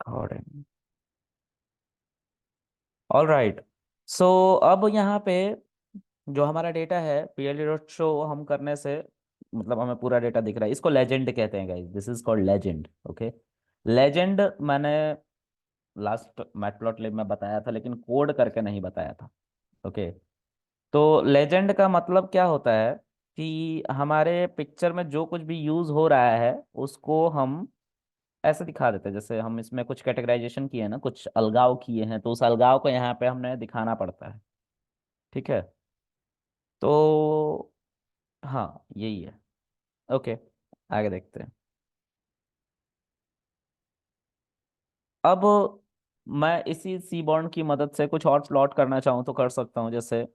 Recording. All right. सो अब यहाँ पे जो हमारा डेटा है पीएलडी डॉट शो हम करने से मतलब हमें पूरा डेटा दिख रहा है। इसको लेजेंड कहते हैं guys, this is called legend. Okay, legend मैंने लास्ट मैटप्लॉटलिब में बताया था लेकिन कोड करके नहीं बताया था। ओके, तो लेजेंड का मतलब क्या होता है कि हमारे पिक्चर में जो कुछ भी यूज हो रहा है उसको हम ऐसे दिखा देते हैं। जैसे हम इसमें कुछ कैटेगराइजेशन किए हैं ना, कुछ अलगाव किए हैं, तो उस अलगाव को यहाँ पे हमने दिखाना पड़ता है। ठीक है, तो हाँ यही है। ओके, आगे देखते हैं। अब मैं इसी सी बॉन्ड की मदद से कुछ और प्लॉट करना चाहूँ तो कर सकता हूँ। जैसे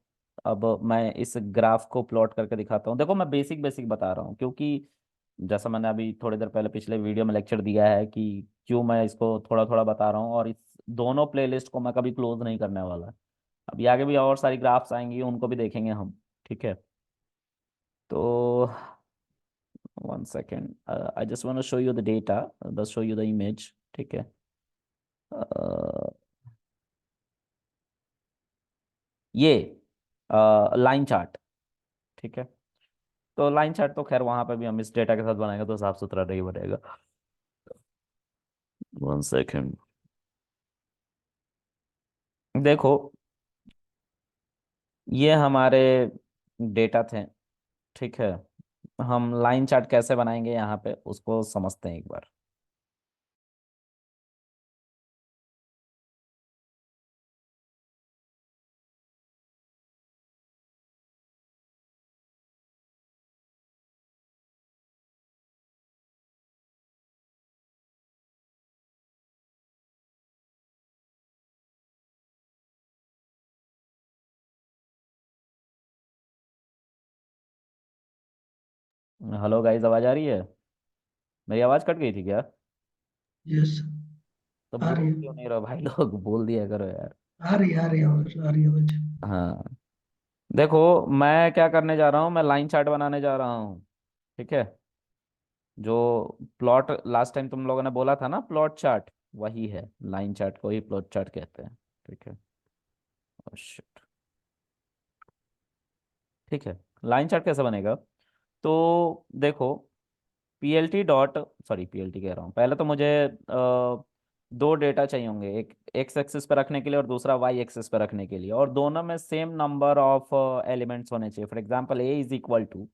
अब मैं इस ग्राफ को प्लॉट करके दिखाता हूँ। देखो मैं बेसिक बेसिक बता रहा हूँ क्योंकि जैसा मैंने अभी थोड़ी देर पहले पिछले वीडियो में लेक्चर दिया है कि क्यों मैं इसको थोड़ा थोड़ा बता रहा हूँ, और इस दोनों प्लेलिस्ट को मैं कभी क्लोज नहीं करने वाला। अभी आगे भी और सारी ग्राफ्स आएंगी, उनको भी देखेंगे हम। ठीक है, तो one second, I just want to show you the data, बस शो यू द इमेज। ठीक है, ये लाइन चार्ट। ठीक है, तो लाइन चार्ट तो खैर वहां पे भी हम इस डेटा के साथ बनाएंगे तो साफ सुथरा नहीं बनेगा। वन सेकेंड, देखो ये हमारे डेटा थे। ठीक है, हम लाइन चार्ट कैसे बनाएंगे यहाँ पे उसको समझते हैं एक बार। हेलो गाइस, आवाज आ रही है? मेरी आवाज कट गई थी क्या? यस। तो आ रही बोल है। क्यों नहीं रहो भाई लोग? बोल दिया करो यार। आ रही है आवाज, आ रही है आवाज। हाँ, देखो मैं क्या करने जा रहा हूँ, मैं लाइन चार्ट बनाने जा रहा हूँ। ठीक है, जो प्लॉट लास्ट टाइम तुम लोगों ने बोला था ना प्लॉट चार्ट, वही है लाइन चार्ट को ही प्लॉट चार्ट कहते हैं। ठीक है, oh shit। ठीक है, लाइन चार्ट कैसे बनेगा? तो देखो पीएलटी डॉट, सॉरी पीएलटी कह रहा हूँ, पहले तो मुझे दो डेटा चाहिए होंगे, एक एक्स एक्सिस पे रखने के लिए और दूसरा वाई एक्सिस पे रखने के लिए, और दोनों में सेम नंबर ऑफ एलिमेंट्स होने चाहिए। For example A is equal to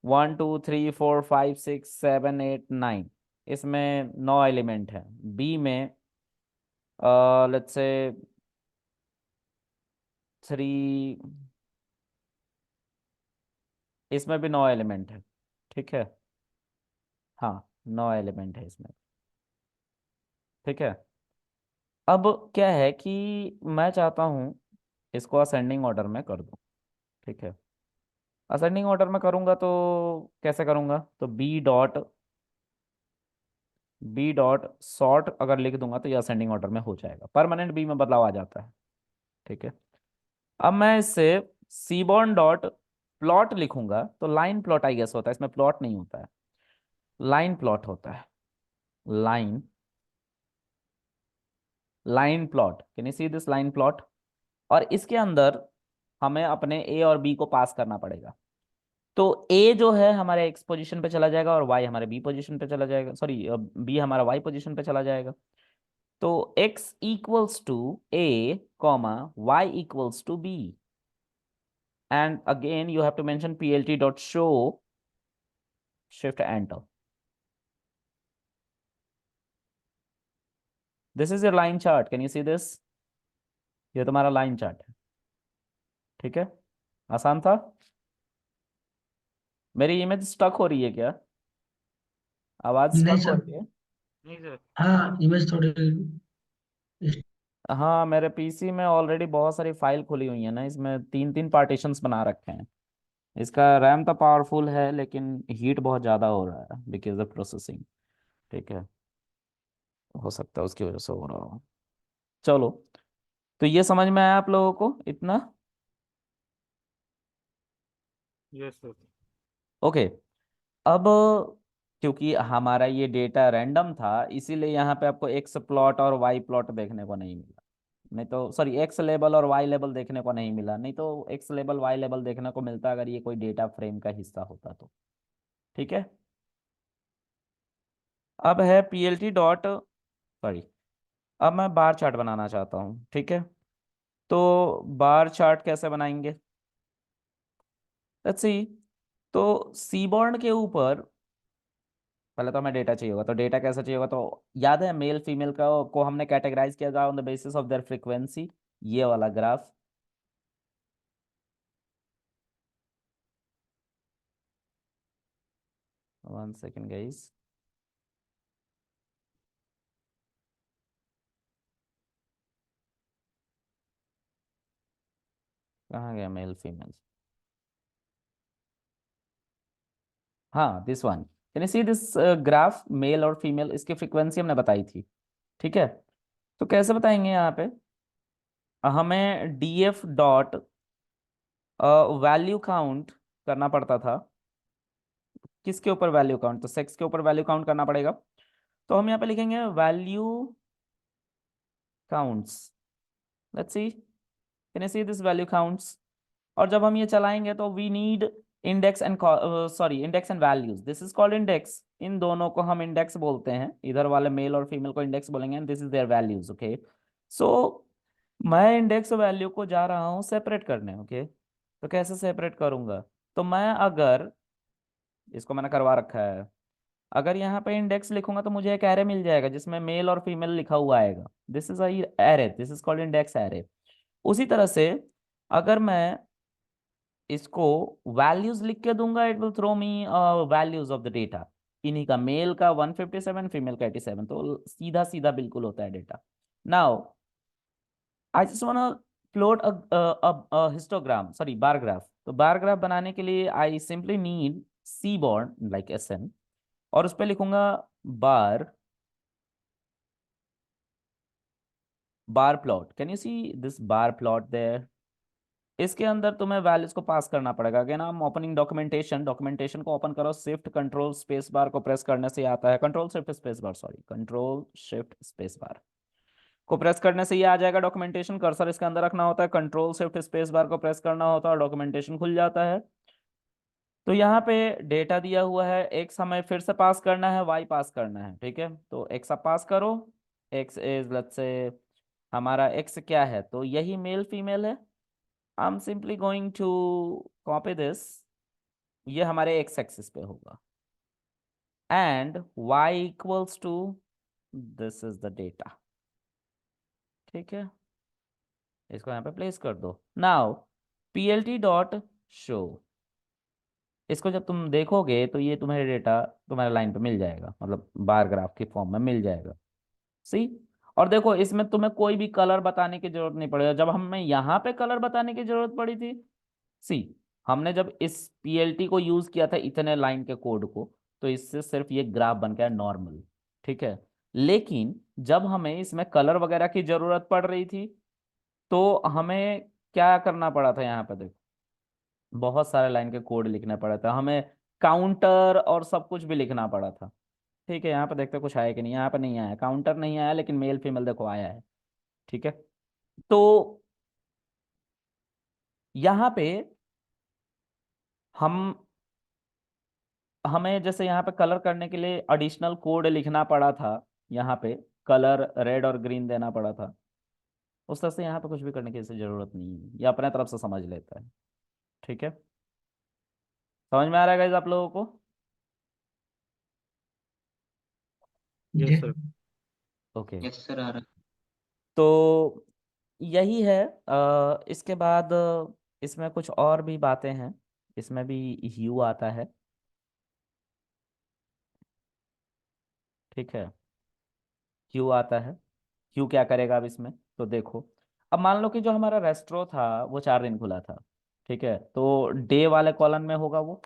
1 2 3 4 5 6 7 8 9। इसमें 9 एलिमेंट है। बी में लेट्स से 3, इसमें भी 9 एलिमेंट है। ठीक है, हाँ 9 एलिमेंट है इसमें। ठीक है, अब क्या है कि मैं चाहता हूँ इसको असेंडिंग ऑर्डर में कर दूँ। ठीक है, असेंडिंग ऑर्डर में करूँगा तो कैसे करूँगा? तो बी डॉट सॉर्ट अगर लिख दूंगा तो ये असेंडिंग ऑर्डर में हो जाएगा, परमानेंट बी में बदलाव आ जाता है। ठीक है, अब मैं इससे सीबॉर्न डॉट प्लॉट लिखूंगा तो लाइन प्लॉट आई गेस होता है, इसमें प्लॉट नहीं होता है, लाइन प्लॉट होता है। Line, line plot, can you see this line plot? और इसके अंदर हमें अपने ए और बी को पास करना पड़ेगा। तो ए जो है हमारे एक्स पोजीशन पे चला जाएगा और वाई हमारे बी पोजीशन पे चला जाएगा, सॉरी बी हमारा वाई पोजीशन पे चला जाएगा। तो X equals to A comma Y equals to B, and again you have to mention PLT dot show shift enter. This is your line chart, can you see this? ये तुम्हारा line chart है। ठीक है, आसान था। मेरी image stuck हो रही है क्या? आवाज नहीं स्टक हो सर। रही है? नहीं सर। हाँ, इमेज थोड़ी इस- हाँ, मेरे पीसी में ऑलरेडी बहुत सारी फाइल खुली हुई है ना, इसमें तीन तीन पार्टीशंस बना रखे हैं। इसका रैम तो पावरफुल है लेकिन हीट बहुत ज़्यादा हो रहा है बिकॉज ऑफ प्रोसेसिंग। ठीक है, हो सकता है उसकी वजह से हो रहा हो। चलो, तो ये समझ में आया आप लोगों को इतना? Yes sir. ओके, अब क्योंकि हमारा ये डेटा रैंडम था, इसीलिए यहाँ पे आपको एक्स प्लॉट और वाई प्लॉट देखने को नहीं मिला। नहीं तो सॉरी, एक्स लेबल और वाई लेबल देखने को नहीं मिला, नहीं तो एक्स लेबल वाई लेबल देखने को मिलता अगर ये कोई डेटा फ्रेम का हिस्सा होता तो। ठीक है। अब है पीएलटी डॉट, सॉरी, अब मैं बार चार्ट बनाना चाहता हूँ। ठीक है, तो बार चार्ट कैसे बनाएंगे, लेट्स सी। तो सीबॉर्न के ऊपर पहले तो हमें डेटा चाहिए होगा, तो डेटा कैसा चाहिए होगा, तो याद है मेल फीमेल का को हमने कैटेगराइज किया था on the basis of their frequency, ये वाला ग्राफ। 1 second guys. कहाँ गया मेल फीमेल, हाँ this one. Can you see this graph, male और फीमेल, इसकी फ्रीक्वेंसी हमने बताई थी। ठीक है, तो कैसे बताएंगे यहाँ पे, हमें डीएफ डॉट वैल्यू काउंट करना पड़ता था। किसके ऊपर वैल्यू काउंट, तो सेक्स के ऊपर वैल्यू काउंट करना पड़ेगा। तो हम यहाँ पे लिखेंगे value counts, let's see, can you see this value counts. और जब हम ये चलाएंगे तो we need index and, sorry, index and values, this is called index. इन दोनों को हम इंडेक्स बोलते हैं, इधर वाले मेल और फीमेल को इंडेक्स बोलेंगे, and this is their values. Okay, so मैं इंडेक्स वैल्यू को जा रहा हूँ सेपरेट करने। ओके, तो कैसे सेपरेट करूंगा, तो मैं अगर इसको मैंने करवा रखा है, अगर यहाँ पे इंडेक्स लिखूंगा तो मुझे एक एरे मिल जाएगा जिसमें मेल और फीमेल लिखा हुआ आएगा, this is array, this is called index array. उसी तरह से अगर मैं इसको वैल्यूज लिख के दूंगा, it will throw me values of the data, इन्हीं का, मेल का 157, फीमेल का 87, तो सीधा सीधा बिल्कुल होता है data. Now I just want plot histogram, sorry bar graph. तो बार ग्राफ बनाने के लिए I simply need seaborn like S N, और उस पर लिखूंगा bar, bar plot, can you see this bar plot there. इसके अंदर तुम्हें वैल्यूज को पास करना पड़ेगा। अगेन हम ओपनिंग डॉक्यूमेंटेशन, डॉक्यूमेंटेशन को ओपन करो, शिफ्ट कंट्रोल स्पेस बार को प्रेस करने से ये आता है, कंट्रोल शिफ्ट स्पेस बार, सॉरी, कंट्रोल शिफ्ट स्पेस बार को प्रेस करने से ये आ जाएगा डॉक्यूमेंटेशन। कर्सर इसके अंदर रखना होता है, कंट्रोल शिफ्ट स्पेस बार को प्रेस करना होता है और डॉक्यूमेंटेशन खुल जाता है। तो यहाँ पे डेटा दिया हुआ है, एक्स हमें फिर से पास करना है, वाई पास करना है। ठीक है, तो एक्स आप पास करो, एक्स इज लेट्स से, हमारा एक्स क्या है, तो यही मेल फीमेल है। I am simply going to copy this, ये हमारे एक्स एक्सिस पे होगा, and Y equals to, this is the data. ठीक है, इसको यहाँ पे प्लेस कर दो। नाउ पीएलटी डॉट शो, इसको जब तुम देखोगे तो ये तुम्हारे डेटा तुम्हारे लाइन पे मिल जाएगा, मतलब बार ग्राफ की फॉर्म में मिल जाएगा। सी, और देखो इसमें तुम्हें कोई भी कलर बताने की जरूरत नहीं पड़ेगा, जब हमें यहाँ पे कलर बताने की जरूरत पड़ी थी, सी, हमने जब इस पीएलटी को यूज किया था इतने लाइन के कोड को, तो इससे सिर्फ ये ग्राफ बन गया नॉर्मल। ठीक है, लेकिन जब हमें इसमें कलर वगैरह की जरूरत पड़ रही थी, तो हमें क्या करना पड़ा था, यहाँ पे देखो बहुत सारे लाइन के कोड लिखने पड़ा था हमें, काउंटर और सब कुछ भी लिखना पड़ा था। ठीक है, यहाँ पे देखते हैं कुछ आया कि नहीं, यहाँ पे नहीं आया, काउंटर नहीं आया, लेकिन मेल फीमेल देखो आया है। ठीक है, तो यहाँ पे हम, हमें जैसे यहाँ पे कलर करने के लिए एडिशनल कोड लिखना पड़ा था, यहाँ पे कलर रेड और ग्रीन देना पड़ा था, उस तरह से यहाँ पे कुछ भी करने की ऐसी जरूरत नहीं है, ये अपने तरफ से समझ लेता है। ठीक है, समझ में आ रहा है गाइस आप लोगों को। ये yes sir. Okay, yes sir आ रहा तो यही है। इसके बाद इसमें कुछ और भी बातें हैं, इसमें भी ह्यू आता है। ठीक है, क्यू आता है, क्यू क्या करेगा अब इसमें, तो देखो, अब मान लो कि जो हमारा रेस्ट्रो था वो 4 दिन खुला था। ठीक है, तो डे वाले कॉलम में होगा वो,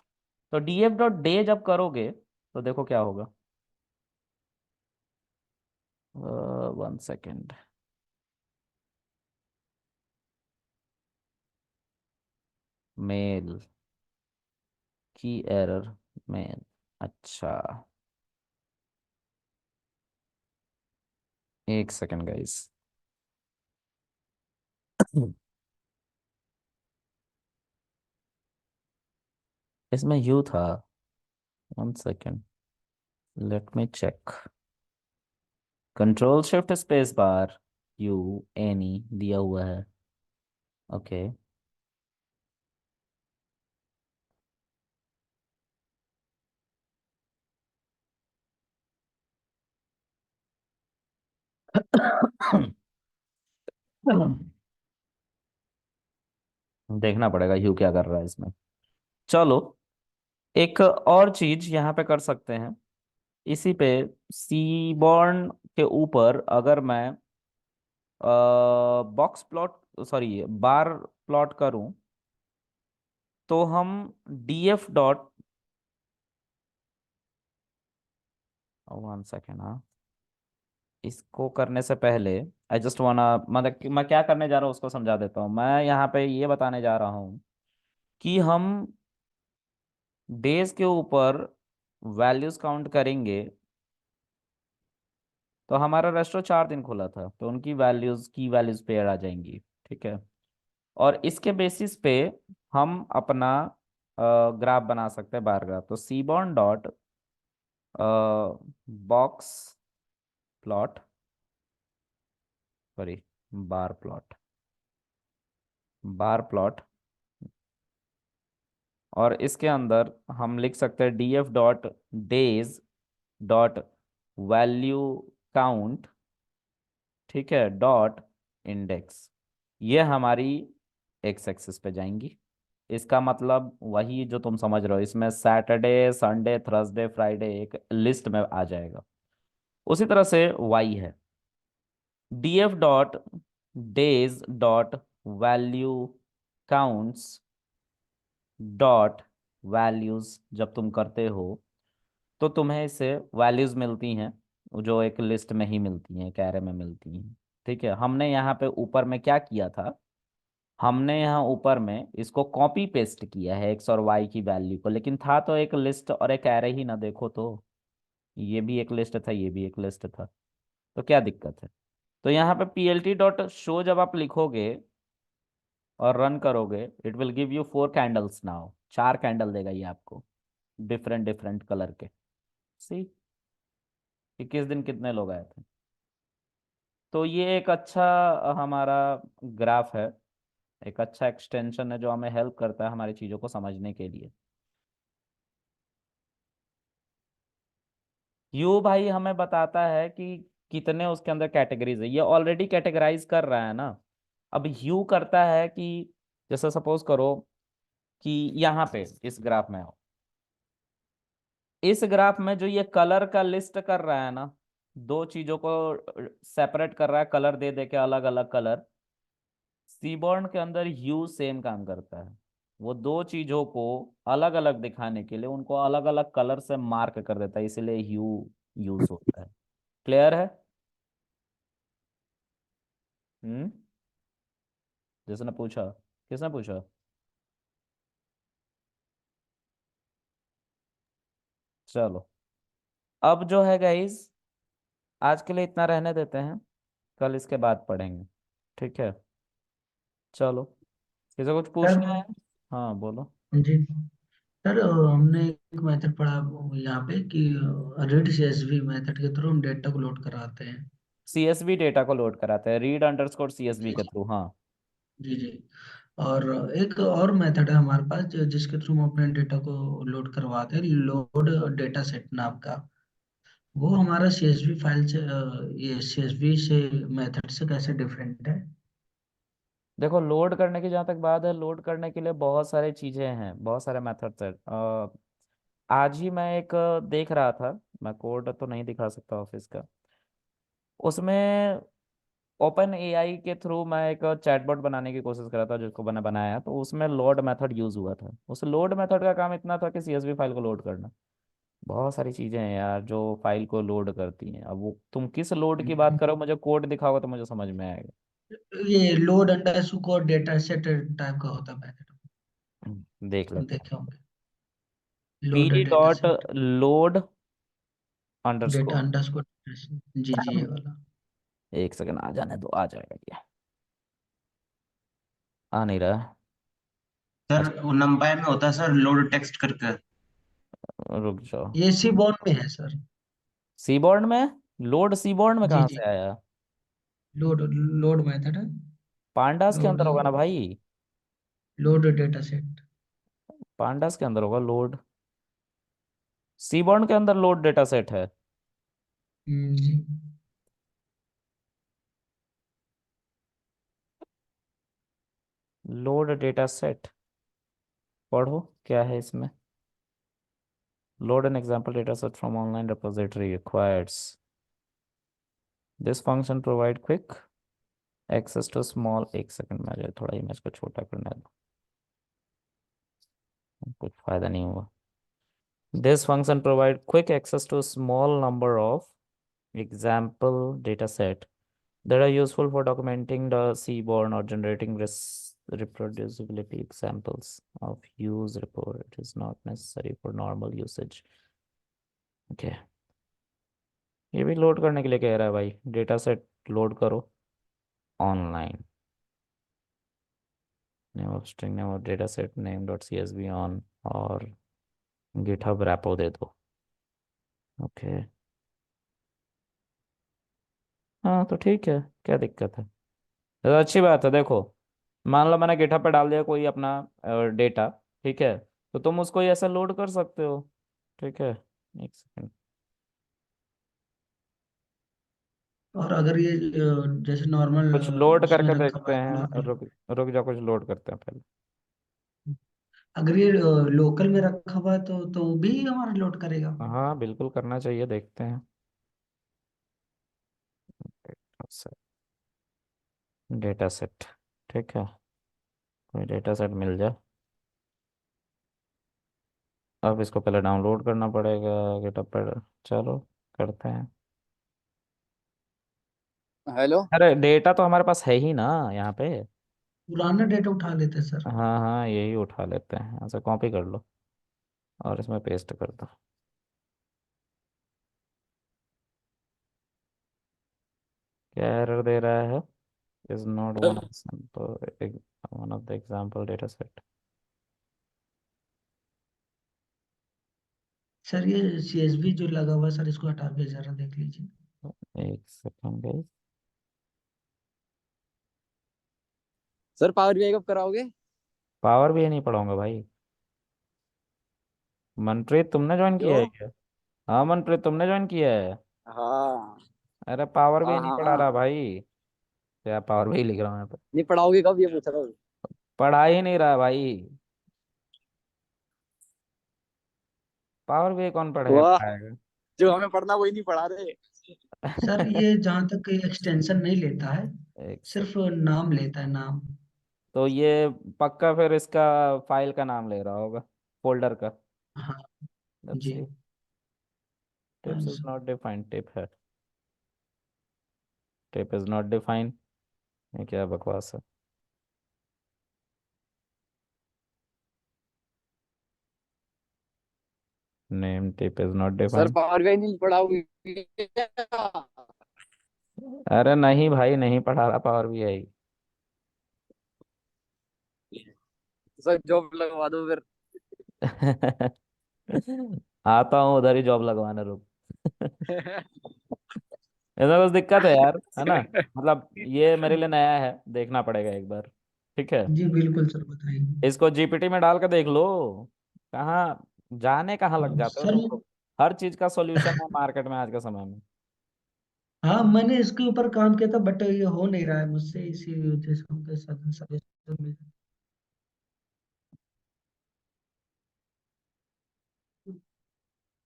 तो डीएफ डॉट डे जब करोगे तो देखो क्या होगा, 1 सेकेंड, मेल की एरर, मेल, अच्छा, एक सेकेंड गाइस। इसमें यू था। One second, let me check. Control shift space bar, U, any दिया हुआ है। ओके। देखना पड़ेगा यू क्या कर रहा है इसमें। चलो, एक और चीज यहाँ पे कर सकते हैं। इसी पे सीबॉर्न के ऊपर अगर मैं box plot, sorry bar plot करूं, तो हम डीएफ डॉट, वन सेकेंड, हाँ, इसको करने से पहले आई जस्ट वाना, मतलब कि मैं क्या करने जा रहा हूँ उसको समझा देता हूँ। मैं यहाँ पे ये बताने जा रहा हूँ कि हम डेज के ऊपर वैल्यूज काउंट करेंगे। तो हमारा रेस्टोरेंट 4 दिन खुला था, तो उनकी वैल्यूज की वैल्यूज पे आ जाएंगी। ठीक है। और इसके बेसिस पे हम अपना ग्राफ बना सकते हैं, बार ग्राफ। तो seaborn dot box plot, sorry, bar plot, bar plot. और इसके अंदर हम लिख सकते हैं DF dot days dot value count, ठीक है, डॉट इंडेक्स। ये हमारी एक्स एक्सिस पे जाएंगी। इसका मतलब वही जो तुम समझ रहे हो, इसमें सैटरडे संडे थर्सडे फ्राइडे एक लिस्ट में आ जाएगा। उसी तरह से वाई है, DF dot days dot value counts dot values. जब तुम करते हो तो तुम्हें इससे वैल्यूज मिलती हैं, जो एक लिस्ट में ही मिलती हैं, एक array में मिलती हैं। ठीक है। हमने यहाँ पे ऊपर में क्या किया था, हमने यहाँ ऊपर में इसको कॉपी पेस्ट किया है एक्स और वाई की वैल्यू को, लेकिन था तो एक लिस्ट और एक एरे ही ना। देखो तो, ये भी एक लिस्ट था, ये भी एक लिस्ट था, तो क्या दिक्कत है। तो यहाँ पे plt डॉट शो जब आप लिखोगे और रन करोगे, it will give you 4 candles now. 4 candle देगा ये आपको, डिफरेंट डिफरेंट कलर के। सी, कि किस दिन कितने लोग आए थे। तो ये एक अच्छा हमारा ग्राफ है, एक अच्छा एक्सटेंशन है जो हमें हेल्प करता है हमारी चीज़ों को समझने के लिए। यू भाई हमें बताता है कि कितने उसके अंदर कैटेगरीज है, ये ऑलरेडी कैटेगराइज कर रहा है ना। अब यू करता है कि जैसे सपोज करो कि यहाँ पे इस ग्राफ में हो, इस ग्राफ में जो ये कलर का लिस्ट कर रहा है ना, दो चीजों को सेपरेट कर रहा है कलर दे दे के, अलग अलग कलर। सीबॉर्न के अंदर यू सेम काम करता है। वो दो चीजों को अलग अलग दिखाने के लिए उनको अलग अलग कलर से मार्क कर देता है, इसलिए यू यूज होता है। क्लियर है? हम्म। जिसने पूछा, किसने पूछा? चलो, अब जो है गाइस, आज के लिए इतना रहने देते हैं, कल इसके बाद पढ़ेंगे। ठीक है। चलो, किसी को कुछ सर। पूछना है? हाँ बोलो। जी सर, हमने एक मेथड पढ़ा यहाँ पे कि रीड सीएसवी मेथड के थ्रू हम डेटा को लोड कराते हैं। सीएसवी डेटा को लोड कराते हैं, रीड अंडरस्कोर सीएसवी जी के थ्रू, हाँ। जी जी। और एक और मेथड है हमारे पास जिसके थ्रू हम अपने डेटा को लोड करवाते हैं, लोड डेटा सेट नाम का। वो हमारा सीएसवी फाइल से ये सीएसवी से मेथड से कैसे डिफरेंट है? देखो, लोड करने की जहाँ तक बात है, लोड करने के लिए बहुत सारी चीज़ें हैं, बहुत सारे मेथड्स हैं। आज ही मैं एक देख रहा था, मैं कोड तो नहीं दिखा सकता ऑफिस का, उसमें ओपन एआई के थ्रू मैं एक चैटबॉट बनाने की कोशिश कर रहा था, जिसको मैंने बनाया, तो उसमें लोड मेथड यूज हुआ था। उस लोड मेथड का काम इतना था कि सीएसवी फाइल को लोड करना। बहुत सारी चीजें हैं यार जो फाइल को लोड करती हैं। अब वो तुम किस लोड की बात करो, मुझे कोड दिखाओगे तो मुझे समझ में आएगा। ये load underscore data set type का होता है मेथड, देख लेते हैं। देखे होंगे। Load P data dot set load data underscore, underscore. जी जी, ये वाला। एक सेकंड, आ जाने दो, आ जाएगा ये। आ नहीं रहा। सर अच्छा, वो नंबर में होता है सर, लोड टेक्स्ट करके। रुक जाओ। ये सी बॉन्ड में है सर। सीबोर्ड में? लोड सीबोर्ड में जी कहाँ जी। से आया? लोड लोड मेथड है। पांडास के लोड अंदर होगा ना भाई। Load data set. पांडास के अंदर होगा लोड। सीबोर्ड के अंदर लोड डेटा सेट है। जी। लोड डेटा सेट, पढ़ो क्या है इसमें। Load an example data set from online repository requires this function provide quick access to small, एक सेकंड में, मुझे थोड़ा इमेज को छोटा करने दो, कुछ फायदा नहीं हुआ। This function provide quick access to small number of example data set that are useful for documenting the seaborne or generating reproducibility examples of use report. It is not necessary for normal usage. Okay. ये भी load करने के लिए कह रहा है भाई, data set load करो online. Name of string, name of data set, name dot C S V on, और गिटहब रैपो दे दो। ओके। हाँ तो ठीक है, क्या दिक्कत है? तो अच्छी बात है, देखो, मान लो मैंने गिटहब पे डाल दिया कोई अपना डेटा, ठीक है, तो तुम उसको ऐसा लोड कर सकते हो। ठीक है, एक सेकंड। और अगर ये जैसे नॉर्मल कुछ लोड उसमें करके रखा हुआ देखते है हैं, लोकल। रुक रुक जा, कुछ लोड करते हैं पहले। अगर ये लोकल में रखा हुआ है तो वो भी हमारा लोड करेगा। हाँ बिल्कुल करना चाहिए, देखते हैं। डेटा सेट, ठीक है, कोई डेटा सेट मिल जाए। अब इसको पहले डाउनलोड करना पड़ेगा गिटहब पर। चलो, करते हैं। हेलो। अरे डेटा तो हमारे पास है ही ना यहाँ पे। पुराना डेटा उठा लेते हैं सर। हाँ हाँ, यही उठा लेते हैं, ऐसे कॉपी कर लो और इसमें पेस्ट कर दो। क्या एरर दे रहा है? Is not one of sample, one of the example data set. Sir ये सीएसवी जो लगा हुआ है सर, इसको हटा के जरा देख लीजिए। एक second guys. Sir power BI कब कराओगे? पावर भी नहीं पढ़ाऊंगा भाई। मनप्रीत तुमने ज्वाइन किया है क्यों? क्या? हाँ मनप्रीत, तुमने ज्वाइन किया है? हाँ अरे पावर भी हाँ नहीं हाँ पढ़ा हाँ। रहा भाई। क्या पावर भी लिख रहा हूँ यहाँ पे? नहीं पढ़ाओगे कब, ये पूछ रहा हूँ। पढ़ा ही नहीं रहा भाई। पावर भी कौन पढ़ेगा वाह, पढ़ाएगा? जो हमें पढ़ना वही नहीं पढ़ा रहे। सर ये जहाँ तक एक्सटेंशन नहीं लेता है, एक सिर्फ सेकंड। नाम लेता है, नाम। तो ये पक्का फिर इसका फाइल का नाम ले रहा होगा, फोल्डर का। हाँ लेट्स जी। सी। हाँ tips is sir. Not defined, tip है, टिप इज नॉट डिफाइंड। ये क्या बकवास है? Name tip is not sir defined. Power BI नहीं पढ़ाओगे? अरे नहीं भाई, नहीं पढ़ा रहा पावर बीआई। सर जॉब लगवा दो फिर। आता हूँ उधर ही जॉब लगवाने, रुक। ऐसा कुछ दिक्कत है यार, है ना? मतलब ये मेरे लिए नया है, देखना पड़ेगा एक बार। ठीक है, जी बिल्कुल सर, बताइए। इसको जीपीटी में डाल के देख लो। कहाँ जाने, कहाँ लग जाते हो सर तुम लोग? हर चीज का सॉल्यूशन है मार्केट में आज के समय में। हाँ, मैंने इसके ऊपर काम किया था बट ये हो नहीं रहा है मुझसे, इसी वजह से उनके साथ सजेशन मिल।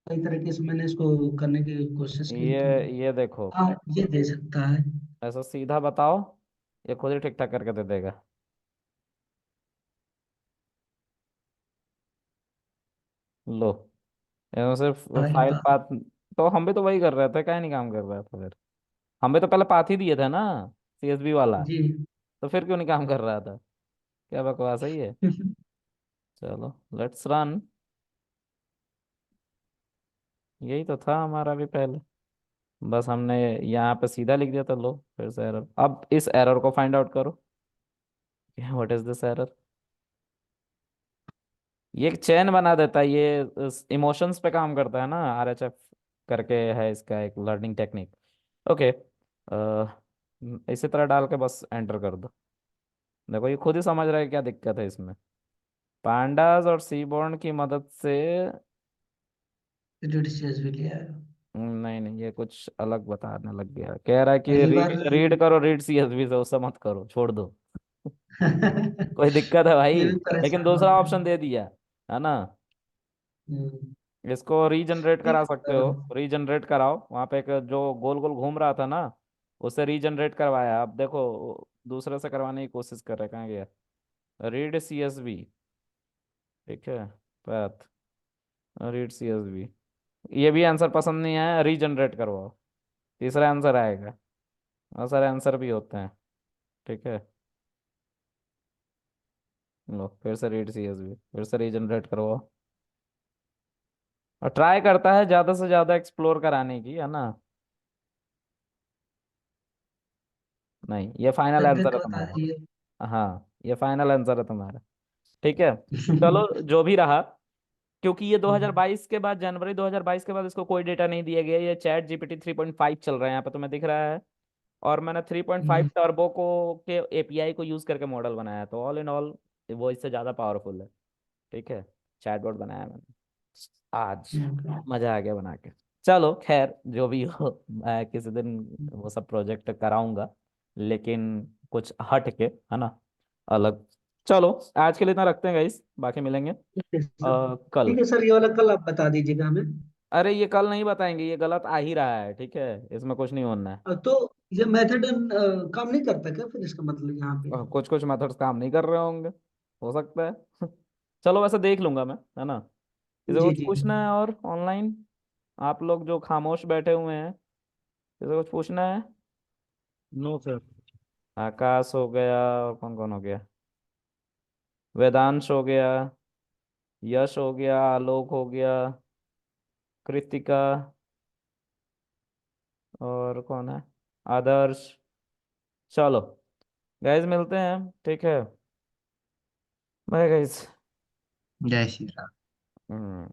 कई तरीके से मैंने इसको करने की कोशिश की तो। ये देखो, हाँ, ये दे सकता है। ऐसा सीधा बताओ, ये खुद ही ठीक ठाक करके दे देगा। लो, ये सिर्फ फाइल फाइल का। पाथ। तो हम भी तो वही कर रहे थे, क्या नहीं काम कर रहा था फिर? हम भी तो पहले पाथ ही दिए थे ना, सीएसबी वाला। जी। तो फिर क्यों नहीं काम कर रहा था? क्या बकवास है ये? चलो, लेट्स रन। यही तो था हमारा भी पहले। बस हमने यहाँ पे सीधा लिख दिया था, लो फिर से एरर। अब इस एरर को फाइंड आउट करो, व्हाट इज दिस एरर। ये एक चेन बना देता है, ये इमोशंस पे काम करता है ना, RHF करके है इसका एक लर्निंग टेक्निक। ओके, इसी तरह डाल के बस एंटर कर दो। देखो ये खुद ही समझ रहा है क्या दिक्कत है इसमें। पांडास और सीबोर्न की मदद से। रीड भी लिया है। नहीं नहीं, ये कुछ अलग बताने लग गया, कह रहा है कि पहली रीड बार रीड करो, रीड CSV से, उससे मत करो, छोड़ दो। कोई दिक्कत है भाई? ये भी लेकिन परेशान दूसरा होते ऑप्शन हैं। दे दिया है ना। हम्म, इसको रीजनरेट ठीक करा है सकते सर। हो, रीजनरेट कराओ, वहां पे एक जो गोल गोल घूम रहा था ना, उसे रीजनरेट करवाया। अब देखो दूसरे से करवाने की कोशिश कर रहे हैं, कहाँ गया? रीड CSV, ठीक है, पाथ, रीड CSV। ये भी आंसर पसंद नहीं आया, रीजनरेट करवाओ, तीसरा आंसर आएगा। बहुत सारे आंसर भी होते हैं, ठीक है। लो फिर से रीड CSV, फिर से रीजनरेट करवाओ। और ट्राई करता है ज्यादा से ज्यादा एक्सप्लोर कराने की, है ना। नहीं, ये फाइनल देख आंसर देख है के बता तुम्हारा। दीजिए। हाँ, ये फाइनल आंसर है तुम्हारा, ठीक है। चलो जो भी रहा, क्योंकि ये 2022 के बाद, जनवरी 2022 के बाद इसको कोई डेटा नहीं दिया गया। ये ChatGPT 3.5 चल रहा है, यहाँ पे तुम्हें दिख रहा है। और मैंने 3.5 हम्म, टर्बो को के API को यूज करके मॉडल बनाया, तो ऑल इन ऑल वो इससे ज़्यादा पावरफुल है, ठीक है। चैटबॉट बनाया मैंने आज, हम्म, मज़ा आ गया बना के। चलो खैर जो भी हो, मैं किसी दिन वो सब प्रोजेक्ट कराऊंगा, लेकिन कुछ हट के, है ना, अलग। चलो आज के लिए इतना रखते हैं गाइस, बाकी मिलेंगे ठीक है सर। कल। ठीक है सर, ये वाला कल आप बता दीजिएगा हमें। अरे ये कल नहीं बताएंगे, ये गलत आ ही रहा है, ठीक है, इसमें कुछ नहीं होना है। तो ये मेथड काम नहीं करता क्या फिर, इसका मतलब यहाँ पे? कुछ कुछ मेथड्स काम नहीं कर रहे होंगे, हो सकता है। चलो वैसे देख लूंगा मैं, है ना। किसी को जी कुछ जी। पूछना है और ऑनलाइन, आप लोग जो खामोश बैठे हुए हैं, किसी को कुछ पूछना है? No sir. आकाश हो गया, और कौन कौन हो गया? वेदांश हो गया, यश हो गया, आलोक हो गया, कृतिका, और कौन है? आदर्श। चलो गाइज मिलते हैं, ठीक है, बाय गाइज। जय श्री राम। हम्म।